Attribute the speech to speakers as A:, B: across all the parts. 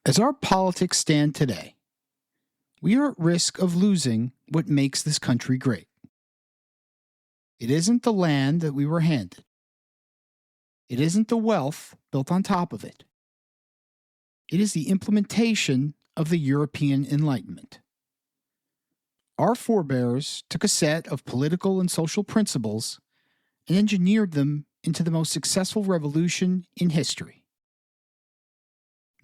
A: As our politics stand today, we are at risk of losing what makes this country great. It isn't the land that we were handed. It isn't the wealth built on top of it. It is the implementation of the European Enlightenment. Our forebears took a set of political and social principles and engineered them into the most successful revolution in history.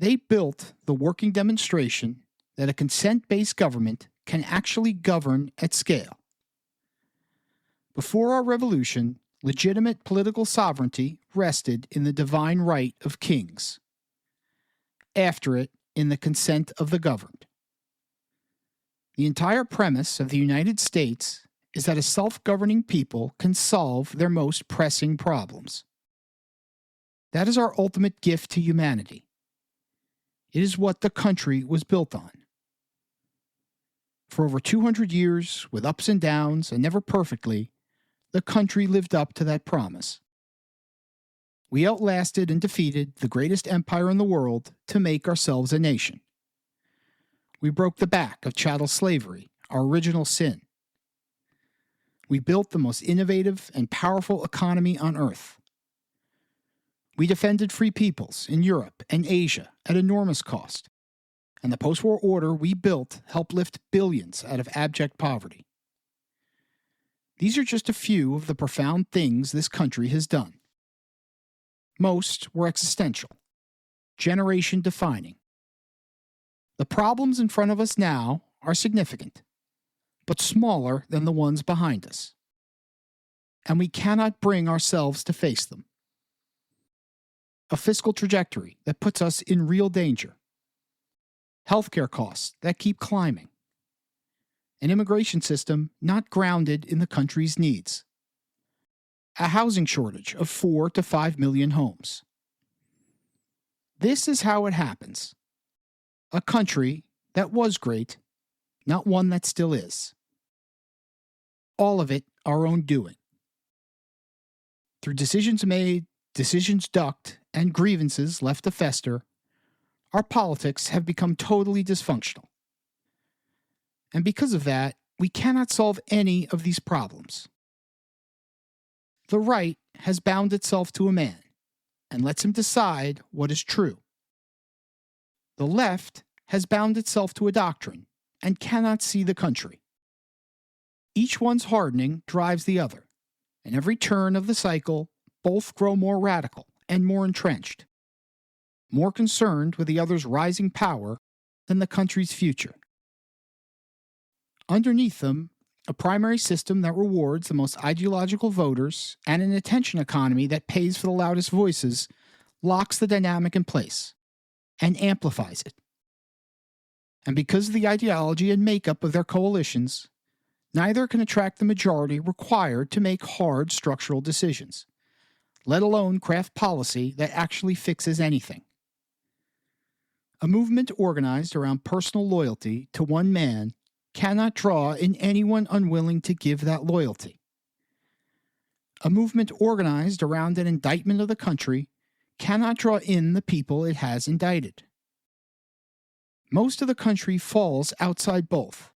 A: They built the working demonstration that a consent-based government can actually govern at scale. Before our revolution, legitimate political sovereignty rested in the divine right of kings. After it, in the consent of the governed. The entire premise of the United States is that a self-governing people can solve their most pressing problems. That is our ultimate gift to humanity. It is what the country was built on. For over 200 years, with ups and downs, and never perfectly, the country lived up to that promise. We outlasted and defeated the greatest empire in the world to make ourselves a nation. We broke the back of chattel slavery, our original sin. We built the most innovative and powerful economy on earth. We defended free peoples in Europe and Asia at enormous cost, and the post-war order we built helped lift billions out of abject poverty. These are just a few of the profound things this country has done. Most were existential, generation-defining. The problems in front of us now are significant, but smaller than the ones behind us. And we cannot bring ourselves to face them. A fiscal trajectory that puts us in real danger. Healthcare costs that keep climbing. An immigration system not grounded in the country's needs. A housing shortage of 4 to 5 million homes. This is how it happens. A country that was great, not one that still is. All of it our own doing. Through decisions made, decisions ducked, and grievances left to fester, our politics have become totally dysfunctional. And because of that, we cannot solve any of these problems. The right has bound itself to a man and lets him decide what is true. The left has bound itself to a doctrine and cannot see the country. Each one's hardening drives the other, and every turn of the cycle, both grow more radical and more entrenched, more concerned with the other's rising power than the country's future. Underneath them, a primary system that rewards the most ideological voters and an attention economy that pays for the loudest voices locks the dynamic in place and amplifies it. And because of the ideology and makeup of their coalitions, neither can attract the majority required to make hard structural decisions, let alone craft policy that actually fixes anything. A movement organized around personal loyalty to one man cannot draw in anyone unwilling to give that loyalty. A movement organized around an indictment of the country cannot draw in the people it has indicted. Most of the country falls outside both.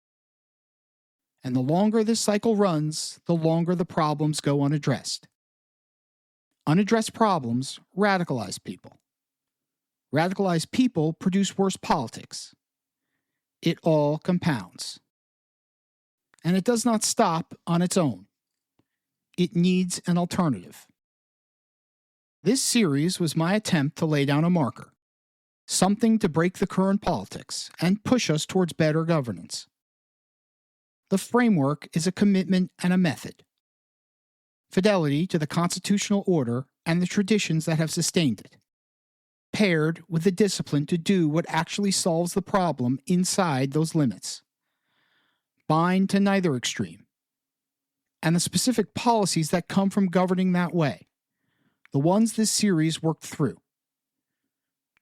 A: And the longer this cycle runs, the longer the problems go unaddressed. Unaddressed problems radicalize people. Radicalized people produce worse politics. It all compounds. And it does not stop on its own. It needs an alternative. This series was my attempt to lay down a marker, something to break the current politics and push us towards better governance. The framework is a commitment and a method. Fidelity to the constitutional order and the traditions that have sustained it, paired with the discipline to do what actually solves the problem inside those limits. Bind to neither extreme, and the specific policies that come from governing that way, the ones this series worked through.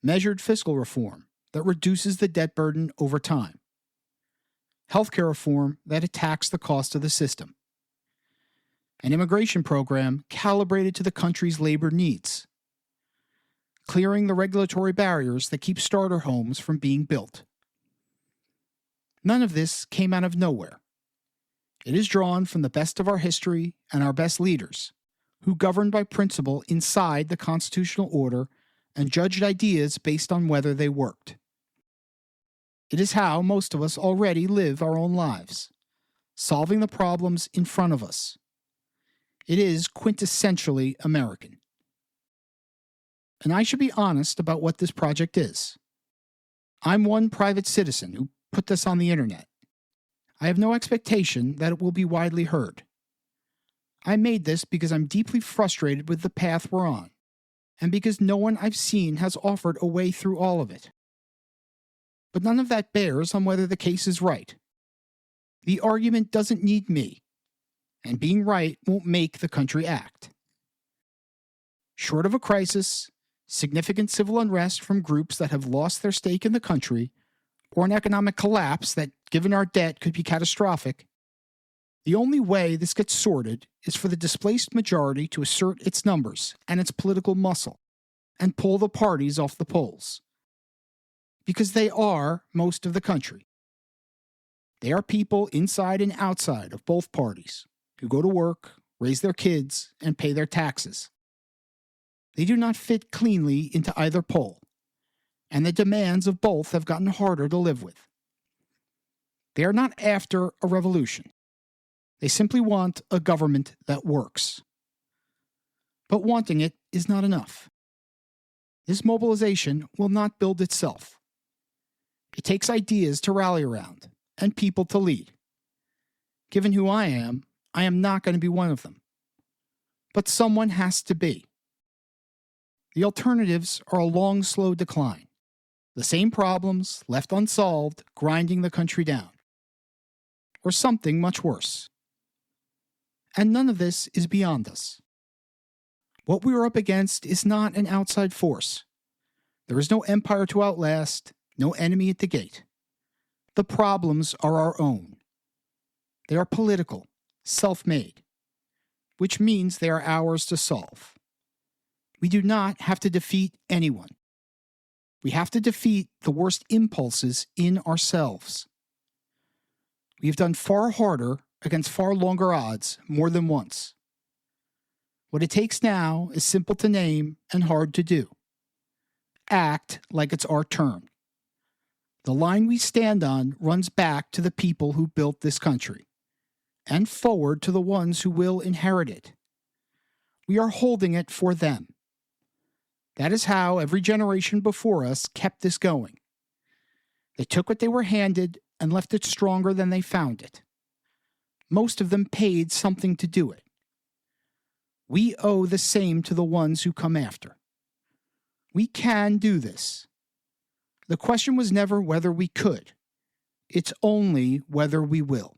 A: Measured fiscal reform that reduces the debt burden over time. Healthcare reform that attacks the cost of the system. An immigration program calibrated to the country's labor needs. clearing the regulatory barriers that keep starter homes from being built. None of this came out of nowhere. It is drawn from the best of our history and our best leaders, who governed by principle inside the constitutional order and judged ideas based on whether they worked. It is how most of us already live our own lives, solving the problems in front of us. It is quintessentially American. And I should be honest about what this project is. I'm one private citizen who put this on the internet. I have no expectation that it will be widely heard. I made this because I'm deeply frustrated with the path we're on, and because no one I've seen has offered a way through all of it. But none of that bears on whether the case is right. The argument doesn't need me, and being right won't make the country act. Short of a crisis, significant civil unrest from groups that have lost their stake in the country, or an economic collapse that, given our debt, could be catastrophic, the only way this gets sorted is for the displaced majority to assert its numbers and its political muscle and pull the parties off the polls. Because they are most of the country. They are people inside and outside of both parties who go to work, raise their kids, and pay their taxes. They do not fit cleanly into either pole, and the demands of both have gotten harder to live with. They are not after a revolution. They simply want a government that works. But wanting it is not enough. This mobilization will not build itself. It takes ideas to rally around and people to lead. Given who I am not going to be one of them. But someone has to be. The alternatives are a long, slow decline. The same problems, left unsolved, grinding the country down. Or something much worse. And none of this is beyond us. What we are up against is not an outside force. There is no empire to outlast, no enemy at the gate. The problems are our own. They are political, self-made, which means they are ours to solve. We do not have to defeat anyone. We have to defeat the worst impulses in ourselves. We have done far harder against far longer odds more than once. What it takes now is simple to name and hard to do. Act like it's our turn. The line we stand on runs back to the people who built this country, and forward to the ones who will inherit it. We are holding it for them. That is how every generation before us kept this going. They took what they were handed and left it stronger than they found it. Most of them paid something to do it. We owe the same to the ones who come after. We can do this. The question was never whether we could. It's only whether we will.